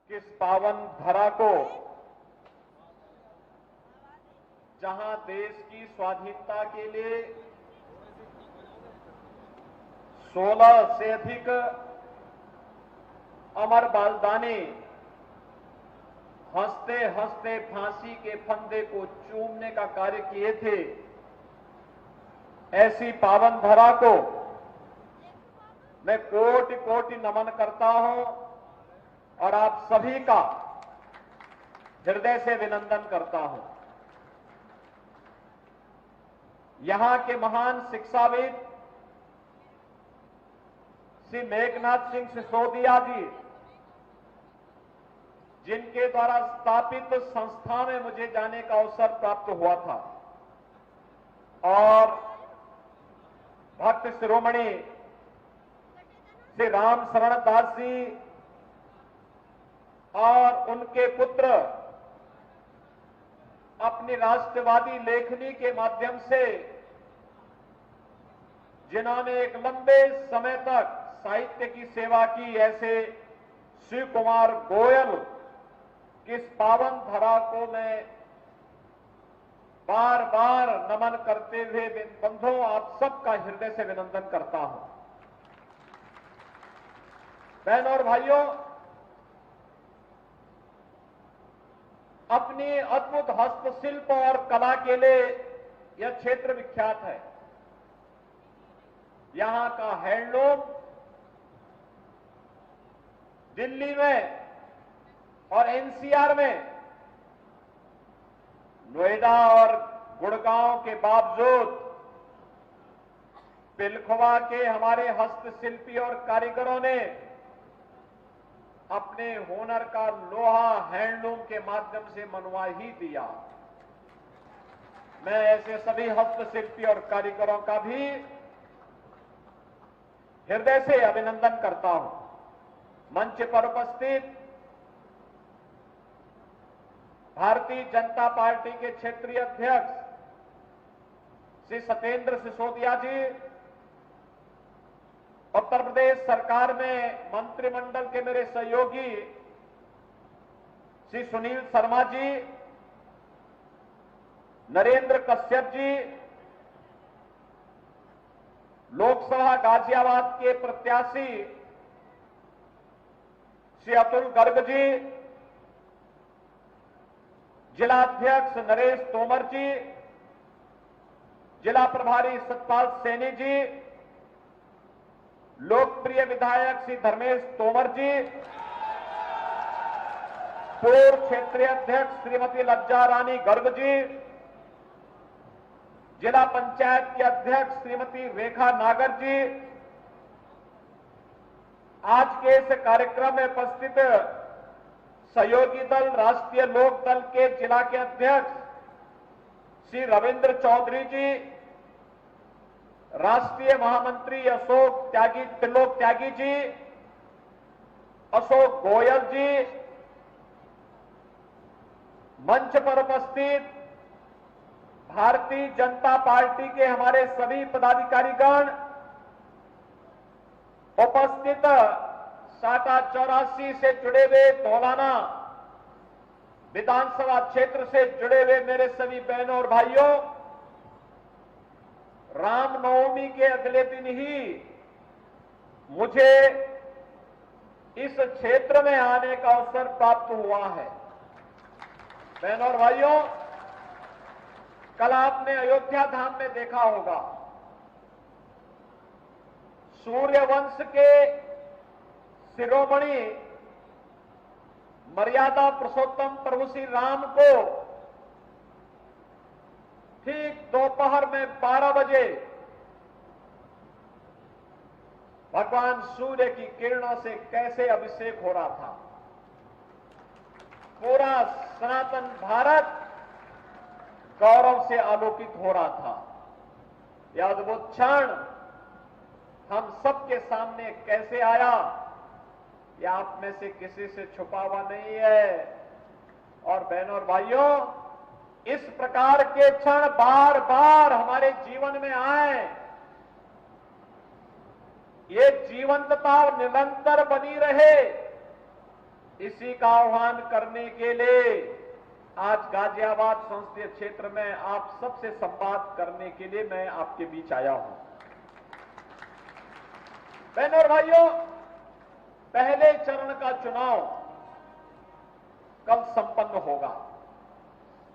किस पावन धरा को जहां देश की स्वाधीनता के लिए 16 से अधिक अमर बलिदानी हंसते हंसते फांसी के फंदे को चूमने का कार्य किए थे, ऐसी पावन धरा को मैं कोटि कोटि नमन करता हूं और आप सभी का हृदय से अभिनंदन करता हूं। यहां के महान शिक्षाविद श्री मेघनाथ सिंह सिसोदिया जी, जिनके द्वारा स्थापित संस्था में मुझे जाने का अवसर प्राप्त हुआ था, और भक्त शिरोमणि श्री राम शरण दास जी और उनके पुत्र अपनी राष्ट्रवादी लेखनी के माध्यम से जिन्होंने एक लंबे समय तक साहित्य की सेवा की, ऐसे शिव कुमार गोयल की इस पावन धरा को मैं बार बार नमन करते हुए बंधुओं आप सबका हृदय से अभिनंदन करता हूं। बहनों और भाइयों, अपनी अद्भुत हस्तशिल्प और कला के लिए यह क्षेत्र विख्यात है। यहां का हैंडलूम दिल्ली में और एनसीआर में, नोएडा और गुड़गांव के बावजूद पिलखवा के हमारे हस्तशिल्पी और कारीगरों ने अपने हुनर का लोहा हैंडलूम के माध्यम से मनवा ही दिया। मैं ऐसे सभी हस्तशिल्पी और कारीगरों का भी हृदय से अभिनंदन करता हूं। मंच पर उपस्थित भारतीय जनता पार्टी के क्षेत्रीय अध्यक्ष श्री सत्येंद्र सिसोदिया जी, उत्तर प्रदेश सरकार में मंत्रिमंडल के मेरे सहयोगी श्री सुनील शर्मा जी, नरेंद्र कश्यप जी, लोकसभा गाजियाबाद के प्रत्याशी श्री अतुल गर्ग जी, जिला अध्यक्ष नरेश तोमर जी, जिला प्रभारी सतपाल सैनी जी, लोकप्रिय विधायक श्री धर्मेश तोमर जी, पूर्व क्षेत्रीय अध्यक्ष श्रीमती लज्जा रानी गर्ग जी, जिला पंचायत के अध्यक्ष श्रीमती रेखा नागर जी, आज के इस कार्यक्रम में उपस्थित सहयोगी दल राष्ट्रीय लोक दल के जिला के अध्यक्ष श्री रविंद्र चौधरी जी, राष्ट्रीय महामंत्री त्रिलोक त्यागी जी, अशोक गोयल जी, मंच पर उपस्थित भारतीय जनता पार्टी के हमारे सभी पदाधिकारीगण, उपस्थित साटा 84 से जुड़े हुए धौलाना विधानसभा क्षेत्र से जुड़े हुए मेरे सभी बहनों और भाइयों, रामनवमी के अगले दिन ही मुझे इस क्षेत्र में आने का अवसर प्राप्त हुआ है। बहनों और भाइयों, कल आपने अयोध्या धाम में देखा होगा, सूर्यवंश के शिरोमणि मर्यादा पुरुषोत्तम प्रभु श्री राम को ठीक दोपहर में 12 बजे भगवान सूर्य की किरणों से कैसे अभिषेक हो रहा था। पूरा सनातन भारत गौरव से आलोकित हो रहा था। यह अद्भुत क्षण हम सबके सामने कैसे आया, यह आप में से किसी से छुपा हुआ नहीं है। और बहनों और भाइयों, इस प्रकार के क्षण बार बार हमारे जीवन में आए, ये जीवंतता निरंतर बनी रहे, इसी का आह्वान करने के लिए आज गाजियाबाद संसदीय क्षेत्र में आप सबसे संवाद करने के लिए मैं आपके बीच आया हूं। बहनों और भाइयों, पहले चरण का चुनाव कल संपन्न होगा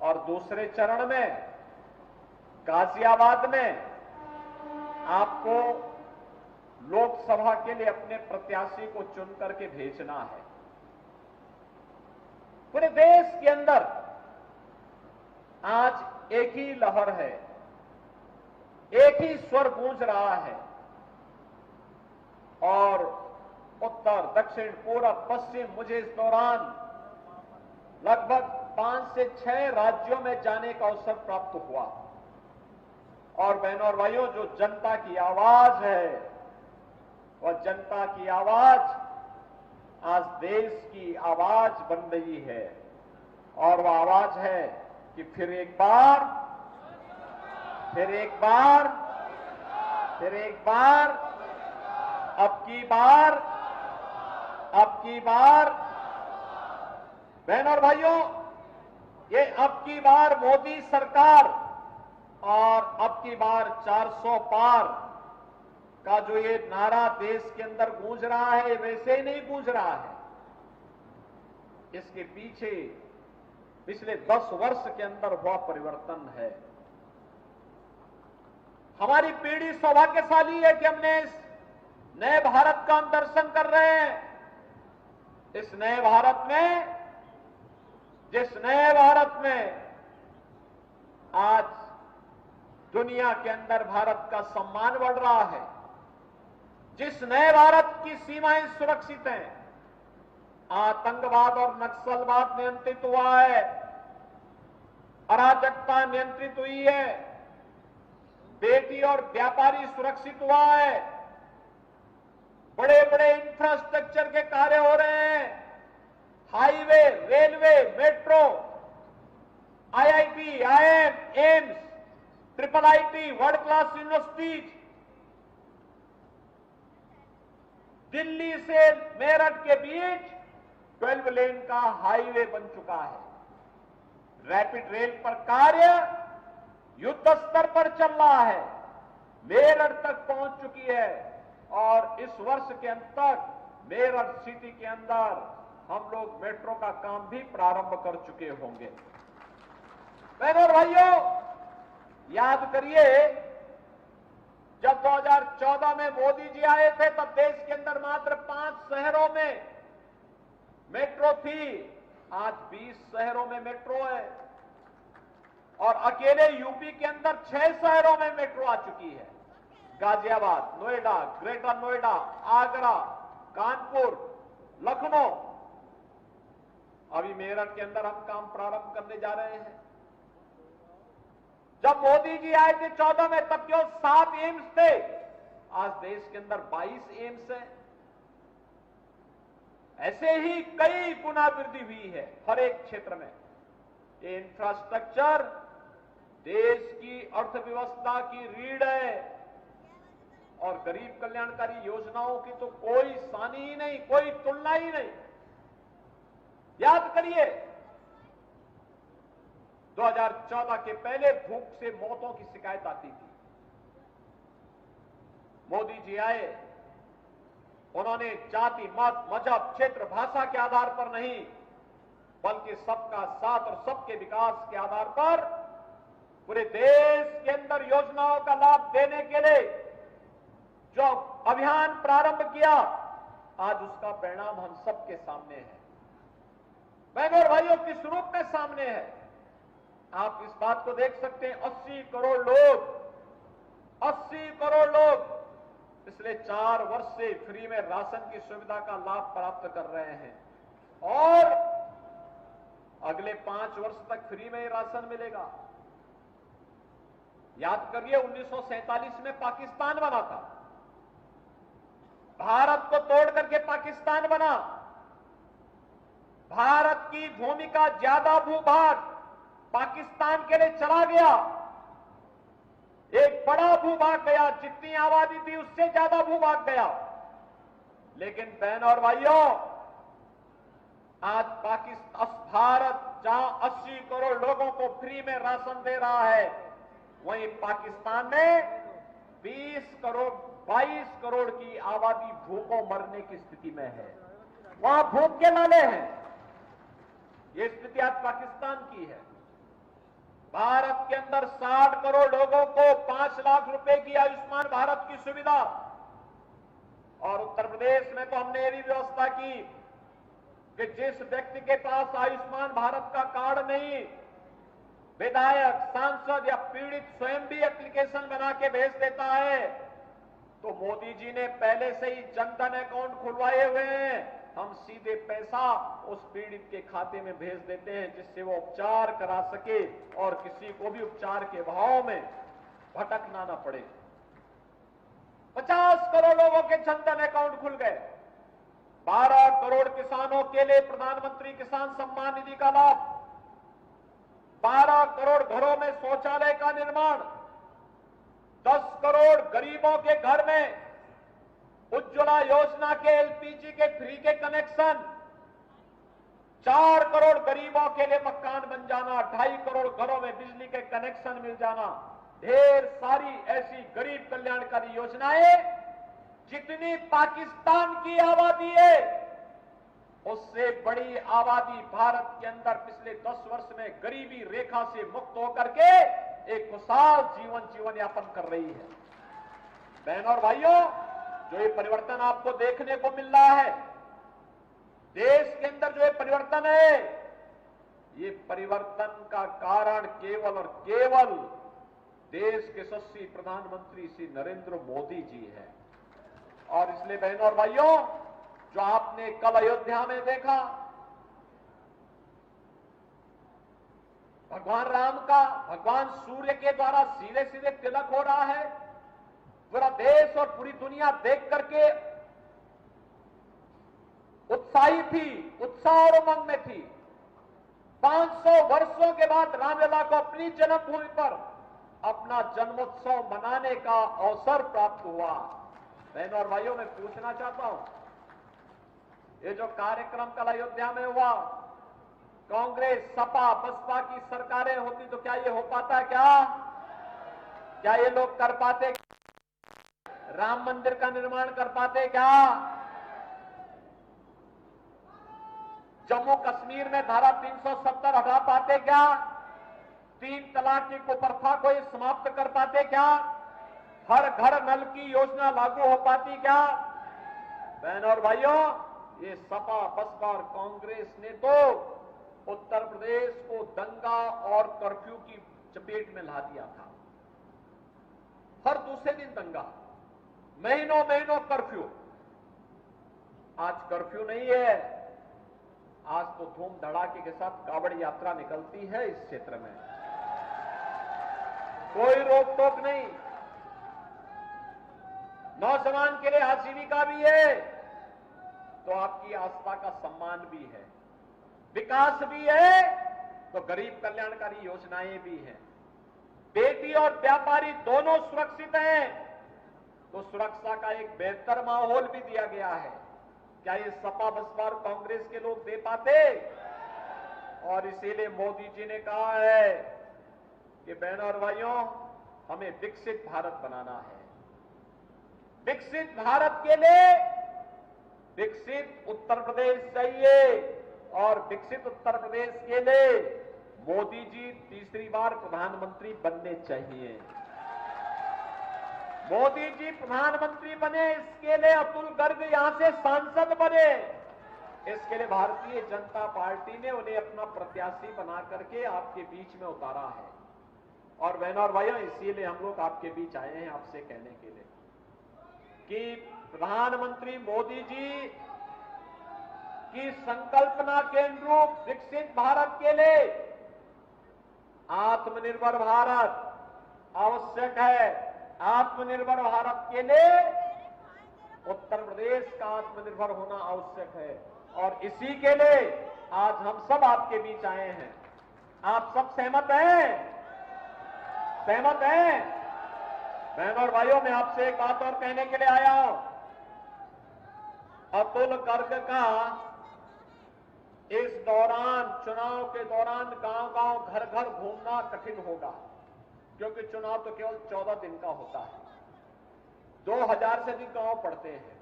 और दूसरे चरण में गाजियाबाद में आपको लोकसभा के लिए अपने प्रत्याशी को चुन करके भेजना है। पूरे देश के अंदर आज एक ही लहर है, एक ही स्वर गूंज रहा है और उत्तर, दक्षिण, पूरब, पश्चिम मुझे इस दौरान लगभग 5 से 6 राज्यों में जाने का अवसर प्राप्त हुआ और बहनों और भाइयों, जो जनता की आवाज है वह जनता की आवाज आज देश की आवाज बन रही है और वह आवाज है कि फिर एक बार अब की बार बहनों और भाइयों, ये अब की बार मोदी सरकार और अब की बार 400 पार का जो ये नारा देश के अंदर गूंज रहा है, वैसे ही नहीं गूंज रहा है। इसके पीछे पिछले 10 वर्ष के अंदर हुआ परिवर्तन है। हमारी पीढ़ी सौभाग्यशाली है कि हमने इस नए भारत का हम दर्शन कर रहे हैं। इस नए भारत में, जिस नए भारत में आज दुनिया के अंदर भारत का सम्मान बढ़ रहा है, जिस नए भारत की सीमाएं सुरक्षित हैं, आतंकवाद और नक्सलवाद नियंत्रित हुआ है, अराजकता नियंत्रित हुई है, बेटी और व्यापारी सुरक्षित हुआ है, बड़े बड़े इंफ्रास्ट्रक्चर के कार्य हो रहे हैं, highway, railway, metro, IIT, IIM, AIIMS, triple IT, world class universities, Delhi से मेरठ के बीच 12 लेन का हाईवे बन चुका है। रैपिड रेल पर कार्य युद्ध स्तर पर चल रहा है, मेरठ तक पहुंच चुकी है और इस वर्ष के अंत तक मेरठ सिटी के अंदर हम लोग मेट्रो का काम भी प्रारंभ कर चुके होंगे। बहनों और भाइयों, याद करिए, जब 2014 में मोदी जी आए थे तब देश के अंदर मात्र 5 शहरों में मेट्रो थी। आज 20 शहरों में मेट्रो है और अकेले यूपी के अंदर 6 शहरों में मेट्रो आ चुकी है। गाजियाबाद, नोएडा, ग्रेटर नोएडा, आगरा, कानपुर, लखनऊ, अभी मेरठ के अंदर हम काम प्रारंभ करने जा रहे हैं। जब मोदी जी आए थे 14 में तब केवल 7 एम्स थे, आज देश के अंदर 22 एम्स है। ऐसे ही कई गुना वृद्धि हुई है हर एक क्षेत्र में। ये इंफ्रास्ट्रक्चर देश की अर्थव्यवस्था की रीढ़ है और गरीब कल्याणकारी योजनाओं की तो कोई सानी ही नहीं, कोई तुलना ही नहीं। याद करिए, 2014 के पहले भूख से मौतों की शिकायत आती थी। मोदी जी आए, उन्होंने जाति, मत, मजहब, क्षेत्र, भाषा के आधार पर नहीं, बल्कि सबका साथ और सबके विकास के आधार पर पूरे देश के अंदर योजनाओं का लाभ देने के लिए जो अभियान प्रारंभ किया, आज उसका परिणाम हम सबके सामने है। बहनों और भाइयों, किस रूप में सामने है आप इस बात को देख सकते हैं। 80 करोड़ लोग पिछले 4 वर्ष से फ्री में राशन की सुविधा का लाभ प्राप्त कर रहे हैं और अगले 5 वर्ष तक फ्री में राशन मिलेगा। याद करिए, 1947 में पाकिस्तान बना था, भारत को तोड़ करके पाकिस्तान बना। भारत की भूमि का ज्यादा भूभाग पाकिस्तान के लिए चला गया, एक बड़ा भूभाग गया, जितनी आबादी थी उससे ज्यादा भूभाग गया। लेकिन बहनों और भाइयों, आज पाकिस्तान, भारत जहां 80 करोड़ लोगों को फ्री में राशन दे रहा है, वहीं पाकिस्तान में 20 करोड़ 22 करोड़ की आबादी भूखों मरने की स्थिति में है। वहां भूख के नाले हैं। ये स्थिति आज पाकिस्तान की है। भारत के अंदर 60 करोड़ लोगों को 5 लाख रुपए की आयुष्मान भारत की सुविधा, और उत्तर प्रदेश में तो हमने ये भी व्यवस्था की कि जिस व्यक्ति के पास आयुष्मान भारत का कार्ड नहीं, विधायक, सांसद या पीड़ित स्वयं भी एप्लीकेशन बना के भेज देता है, तो मोदी जी ने पहले से ही जनधन अकाउंट खुलवाए हुए हैं। हम सीधे पैसा उस पीड़ित के खाते में भेज देते हैं, जिससे वो उपचार करा सके और किसी को भी उपचार के भाव में भटकना न पड़े। 50 करोड़ लोगों के जनधन अकाउंट खुल गए। 12 करोड़ किसानों के लिए प्रधानमंत्री किसान सम्मान निधि का लाभ, 12 करोड़ घरों में शौचालय का निर्माण, 10 करोड़ गरीबों के घर में उज्ज्वला योजना के एलपीजी के फ्री के कनेक्शन, 4 करोड़ गरीबों के लिए मकान बन जाना, 2.5 करोड़ घरों में बिजली के कनेक्शन मिल जाना, ढेर सारी ऐसी गरीब कल्याणकारी योजनाएं। जितनी पाकिस्तान की आबादी है, उससे बड़ी आबादी भारत के अंदर पिछले 10 वर्ष में गरीबी रेखा से मुक्त होकर के एक खुशहाल जीवन यापन कर रही है। बहनों और भाइयों, जो ये परिवर्तन आपको देखने को मिल रहा है, देश के अंदर जो ये परिवर्तन है, ये परिवर्तन का कारण केवल और केवल देश के यशस्वी प्रधानमंत्री श्री नरेंद्र मोदी जी हैं। और इसलिए बहनों और भाइयों, जो आपने कल अयोध्या में देखा, भगवान राम का भगवान सूर्य के द्वारा सीधे सीधे तिलक हो रहा है, पूरा देश और पूरी दुनिया देख करके उत्साही थी, उत्साह और उमंग में थी। 500 वर्षों के बाद रामलला को अपनी जन्मभूमि पर अपना जन्मोत्सव मनाने का अवसर प्राप्त हुआ। बहनों और भाइयों, मैं पूछना चाहता हूं, ये जो कार्यक्रम कल अयोध्या में हुआ, कांग्रेस, सपा, बसपा की सरकारें होती तो क्या ये हो पाता? क्या ये लोग कर पाते? राम मंदिर का निर्माण कर पाते क्या? जम्मू कश्मीर में धारा 370 हटा पाते क्या? 3 तलाक की कुप्रथा को समाप्त कर पाते क्या? हर घर नल की योजना लागू हो पाती क्या? बहनों और भाइयों, ये सपा, बसपा और कांग्रेस ने तो उत्तर प्रदेश को दंगा और कर्फ्यू की चपेट में ला दिया था। हर दूसरे दिन दंगा, महीनों महीनों कर्फ्यू। आज कर्फ्यू नहीं है, आज तो धूम धड़ाके के साथ कावड़ यात्रा निकलती है इस क्षेत्र में, कोई रोक टोक नहीं। नौजवान के लिए आजीविका भी है, तो आपकी आस्था का सम्मान भी है, विकास भी है, तो गरीब कल्याणकारी योजनाएं भी हैं। बेटी और व्यापारी दोनों सुरक्षित हैं, तो सुरक्षा का एक बेहतर माहौल भी दिया गया है। क्या ये सपा, बसपा और कांग्रेस के लोग दे पाते? और इसीलिए मोदी जी ने कहा है कि बहनों और भाइयों, हमें विकसित भारत बनाना है। विकसित भारत के लिए विकसित उत्तर प्रदेश चाहिए, और विकसित उत्तर प्रदेश के लिए मोदी जी तीसरी बार प्रधानमंत्री बनने चाहिए। मोदी जी प्रधानमंत्री बने, इसके लिए अतुल गर्ग यहां से सांसद बने, इसके लिए भारतीय जनता पार्टी ने उन्हें अपना प्रत्याशी बना करके आपके बीच में उतारा है। और बहनों और भाइयों, इसीलिए हम लोग आपके बीच आए हैं आपसे कहने के लिए कि प्रधानमंत्री मोदी जी की संकल्पना के अनुरूप विकसित भारत के लिए आत्मनिर्भर भारत आवश्यक है। आत्मनिर्भर भारत के लिए उत्तर प्रदेश का आत्मनिर्भर होना आवश्यक है, और इसी के लिए आज हम सब आपके बीच आए हैं। आप सब सहमत हैं? सहमत हैं? बहनों और भाइयों, मैं आपसे एक बात और कहने के लिए आया हूं। अतुल गर्ग का इस दौरान, चुनाव के दौरान गांव-गांव, घर-घर घूमना कठिन होगा, क्योंकि चुनाव तो केवल 14 दिन का होता है। 2000 से अधिक गांव पड़ते हैं,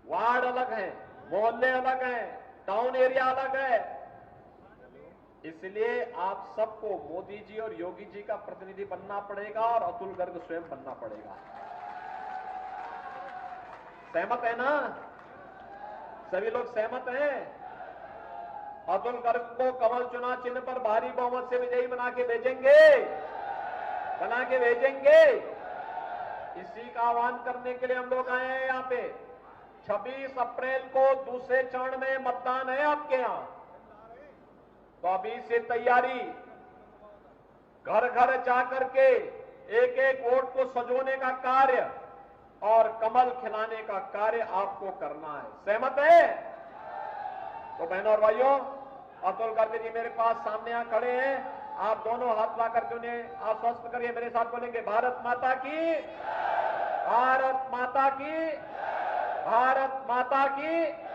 वार्ड अलग हैं, मोहल्ले अलग हैं, टाउन एरिया अलग है। इसलिए आप सबको मोदी जी और योगी जी का प्रतिनिधि बनना पड़ेगा और अतुल गर्ग स्वयं बनना पड़ेगा। सहमत है ना? सभी लोग सहमत हैं? अतुल गर्ग को कमल चुनाव चिन्ह पर भारी बहुमत से विजयी बना के भेजेंगे, बना के भेजेंगे। इसी का आह्वान करने के लिए हम लोग आए हैं यहाँ पे। 26 अप्रैल को दूसरे चरण में मतदान है आपके यहां, तो अभी से तैयारी, घर घर जाकर के एक एक वोट को सजोने का कार्य और कमल खिलाने का कार्य आपको करना है। सहमत है? तो बहनों और भाइयों, अतुल गर्ग जी मेरे पास सामने यहां खड़े हैं। आप दोनों हाथ ला करके उन्हें आश्वस्त करिए, मेरे साथ बोलेंगे, भारत माता की, भारत माता की, भारत माता की।